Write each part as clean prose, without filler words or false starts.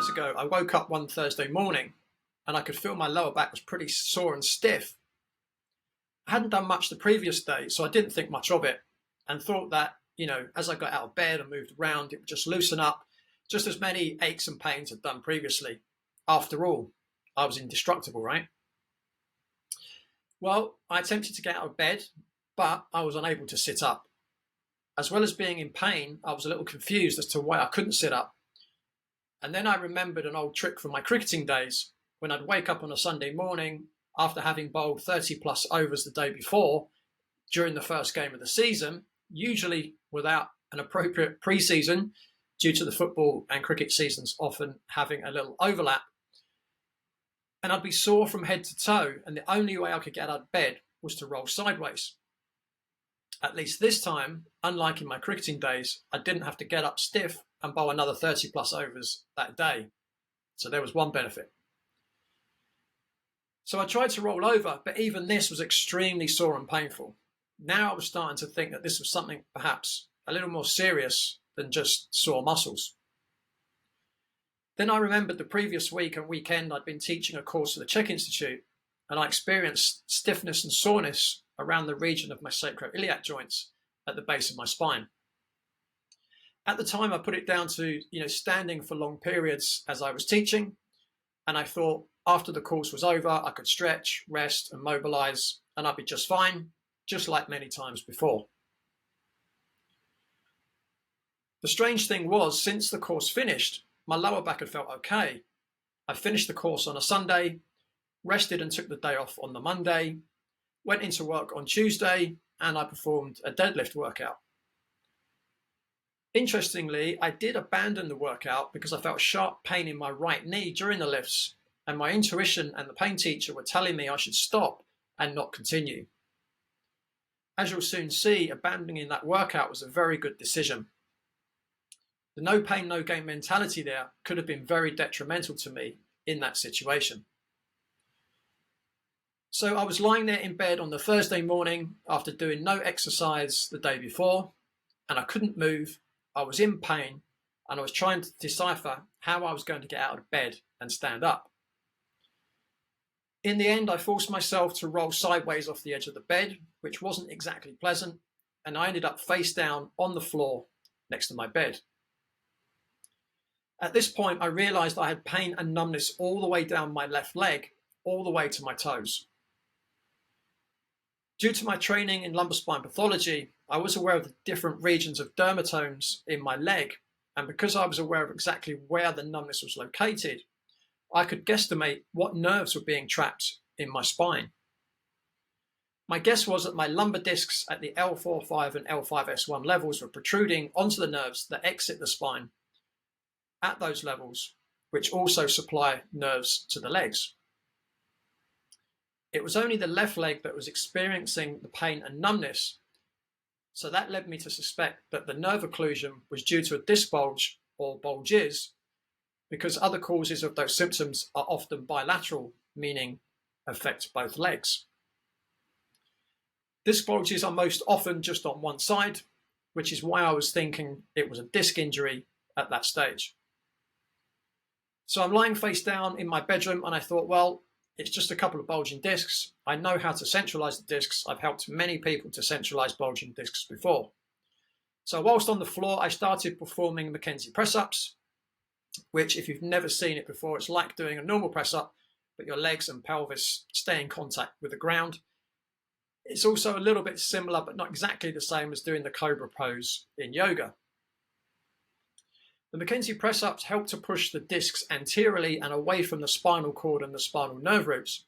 years ago, I woke up one Thursday morning and I could feel my lower back was pretty sore and stiff. I hadn't done much the previous day, so I didn't think much of it and thought that, as I got out of bed and moved around, it would just loosen up, just as many aches and pains had done previously. After all, I was indestructible, right? Well, I attempted to get out of bed, but I was unable to sit up. As well as being in pain, I was a little confused as to why I couldn't sit up. And then I remembered an old trick from my cricketing days when I'd wake up on a Sunday morning after having bowled 30 plus overs the day before during the first game of the season, usually without an appropriate pre-season due to the football and cricket seasons often having a little overlap. And I'd be sore from head to toe, and the only way I could get out of bed was to roll sideways. At least this time, unlike in my cricketing days, I didn't have to get up stiff and bowl another 30 plus overs that day. So there was one benefit. So I tried to roll over, but even this was extremely sore and painful. Now I was starting to think that this was something perhaps a little more serious than just sore muscles. Then I remembered the previous week and weekend I'd been teaching a course at the Czech Institute, and I experienced stiffness and soreness around the region of my sacroiliac joints at the base of my spine. At the time, I put it down to, standing for long periods as I was teaching. And I thought after the course was over, I could stretch, rest and mobilize, and I'd be just fine, just like many times before. The strange thing was, since the course finished, my lower back had felt okay. I finished the course on a Sunday, rested and took the day off on the Monday, went into work on Tuesday, and I performed a deadlift workout. Interestingly, I did abandon the workout because I felt sharp pain in my right knee during the lifts, and my intuition and the pain teacher were telling me I should stop and not continue. As you'll soon see, abandoning that workout was a very good decision. The no pain, no gain mentality there could have been very detrimental to me in that situation. So I was lying there in bed on the Thursday morning after doing no exercise the day before, and I couldn't move. I was in pain, and I was trying to decipher how I was going to get out of bed and stand up. In the end, I forced myself to roll sideways off the edge of the bed, which wasn't exactly pleasant, and I ended up face down on the floor next to my bed. At this point, I realized I had pain and numbness all the way down my left leg, all the way to my toes. Due to my training in lumbar spine pathology, I was aware of the different regions of dermatomes in my leg, and because I was aware of exactly where the numbness was located, I could guesstimate what nerves were being trapped in my spine. My guess was that my lumbar discs at the L4-5 and L5-S1 levels were protruding onto the nerves that exit the spine at those levels, which also supply nerves to the legs. It was only the left leg that was experiencing the pain and numbness, so that led me to suspect that the nerve occlusion was due to a disc bulge or bulges, because other causes of those symptoms are often bilateral, meaning affect both legs. Disc bulges are most often just on one side, which is why I was thinking it was a disc injury at that stage. So I'm lying face down in my bedroom and I thought, well, it's just a couple of bulging discs. I know how to centralize the discs. I've helped many people to centralize bulging discs before. So whilst on the floor, I started performing McKenzie press-ups, which if you've never seen it before, it's like doing a normal press-up, but your legs and pelvis stay in contact with the ground. It's also a little bit similar, but not exactly the same as doing the cobra pose in yoga. The McKenzie press-ups help to push the discs anteriorly and away from the spinal cord and the spinal nerve roots.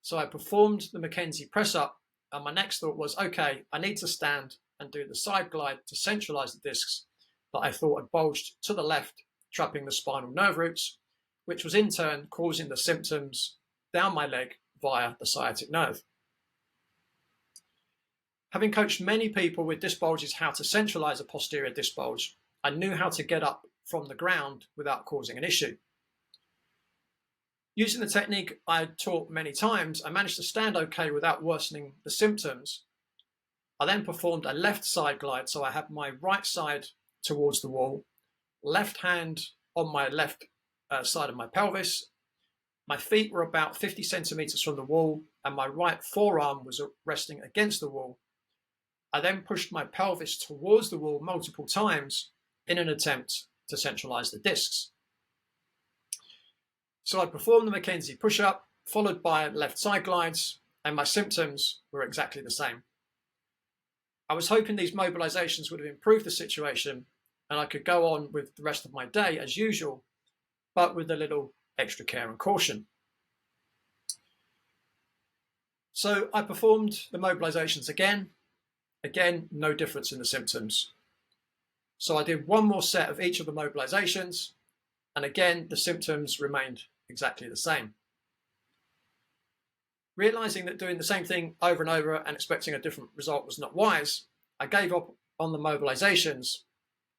So I performed the McKenzie press-up, and my next thought was, okay, I need to stand and do the side glide to centralize the discs that I thought had bulged to the left, trapping the spinal nerve roots, which was in turn causing the symptoms down my leg via the sciatic nerve. Having coached many people with disc bulges how to centralize a posterior disc bulge, I knew how to get up from the ground without causing an issue. Using the technique I had taught many times, I managed to stand okay without worsening the symptoms. I then performed a left side glide, so I had my right side towards the wall, left hand on my left side of my pelvis. My feet were about 50 centimeters from the wall, and my right forearm was resting against the wall. I then pushed my pelvis towards the wall multiple times in an attempt to centralize the discs. So I performed the McKenzie push-up, followed by left side glides, and my symptoms were exactly the same. I was hoping these mobilizations would have improved the situation and I could go on with the rest of my day as usual, but with a little extra care and caution. So I performed the mobilizations again. Again, no difference in the symptoms. So I did one more set of each of the mobilizations, and again, the symptoms remained exactly the same. Realizing that doing the same thing over and over and expecting a different result was not wise, I gave up on the mobilizations,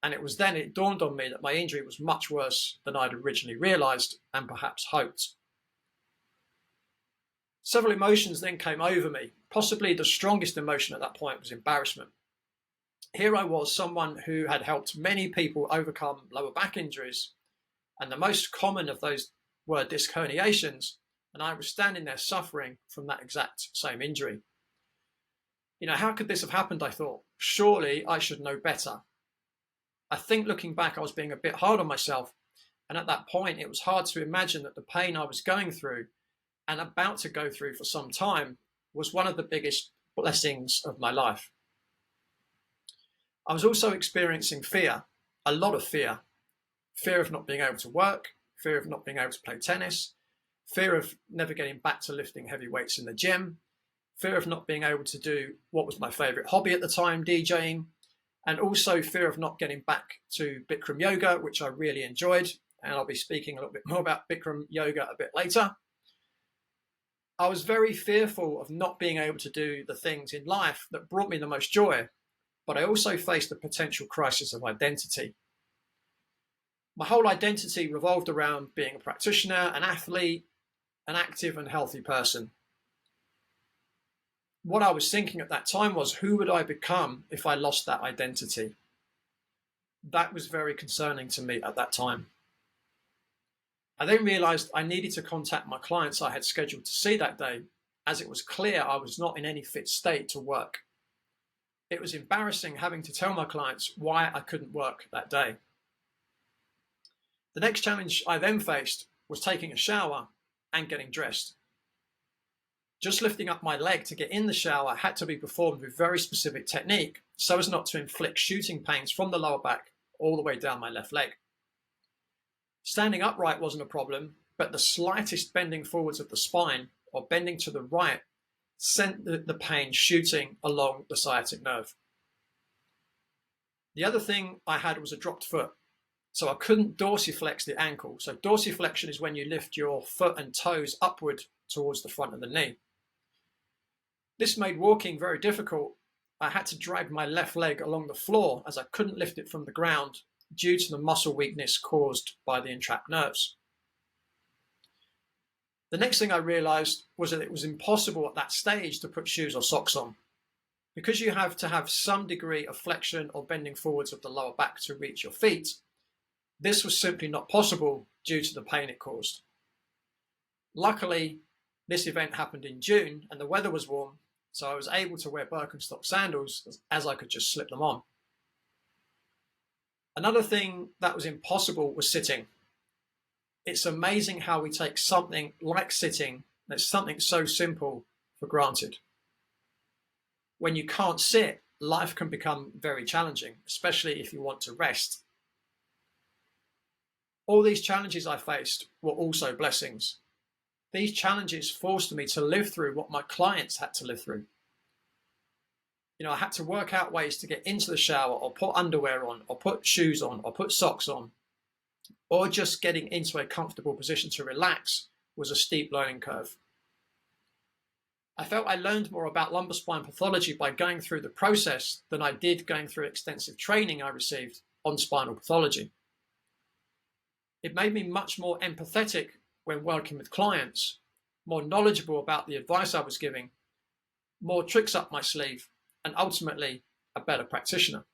and it was then it dawned on me that my injury was much worse than I'd originally realized and perhaps hoped. Several emotions then came over me. Possibly the strongest emotion at that point was embarrassment. Here I was, someone who had helped many people overcome lower back injuries, and the most common of those were disc herniations, and I was standing there suffering from that exact same injury. How could this have happened, I thought? Surely I should know better. I think looking back, I was being a bit hard on myself, and at that point it was hard to imagine that the pain I was going through and about to go through for some time was one of the biggest blessings of my life. I was also experiencing fear, a lot of fear. Fear of not being able to work, fear of not being able to play tennis, fear of never getting back to lifting heavy weights in the gym, fear of not being able to do what was my favorite hobby at the time, DJing, and also fear of not getting back to Bikram yoga, which I really enjoyed. And I'll be speaking a little bit more about Bikram yoga a bit later. I was very fearful of not being able to do the things in life that brought me the most joy, but I also faced a potential crisis of identity. My whole identity revolved around being a practitioner, an athlete, an active and healthy person. What I was thinking at that time was, who would I become if I lost that identity? That was very concerning to me at that time. I then realized I needed to contact my clients I had scheduled to see that day, as it was clear I was not in any fit state to work. It was embarrassing having to tell my clients why I couldn't work that day. The next challenge I then faced was taking a shower and getting dressed. Just lifting up my leg to get in the shower had to be performed with very specific technique so as not to inflict shooting pains from the lower back all the way down my left leg. Standing upright wasn't a problem, but the slightest bending forwards of the spine or bending to the right sent the pain shooting along the sciatic nerve. The other thing I had was a dropped foot, so I couldn't dorsiflex the ankle. So dorsiflexion is when you lift your foot and toes upward towards the front of the knee. This made walking very difficult. I had to drag my left leg along the floor as I couldn't lift it from the ground due to the muscle weakness caused by the entrapped nerves. The next thing I realized was that it was impossible at that stage to put shoes or socks on. Because you have to have some degree of flexion or bending forwards of the lower back to reach your feet, this was simply not possible due to the pain it caused. Luckily, this event happened in June and the weather was warm, so I was able to wear Birkenstock sandals as I could just slip them on. Another thing that was impossible was sitting. It's amazing how we take something like sitting, that's something so simple, for granted. When you can't sit, life can become very challenging, especially if you want to rest. All these challenges I faced were also blessings. These challenges forced me to live through what my clients had to live through. I had to work out ways to get into the shower or put underwear on or put shoes on or put socks on, or just getting into a comfortable position to relax was a steep learning curve. I felt I learned more about lumbar spine pathology by going through the process than I did going through extensive training I received on spinal pathology. It made me much more empathetic when working with clients, more knowledgeable about the advice I was giving, more tricks up my sleeve, and ultimately a better practitioner.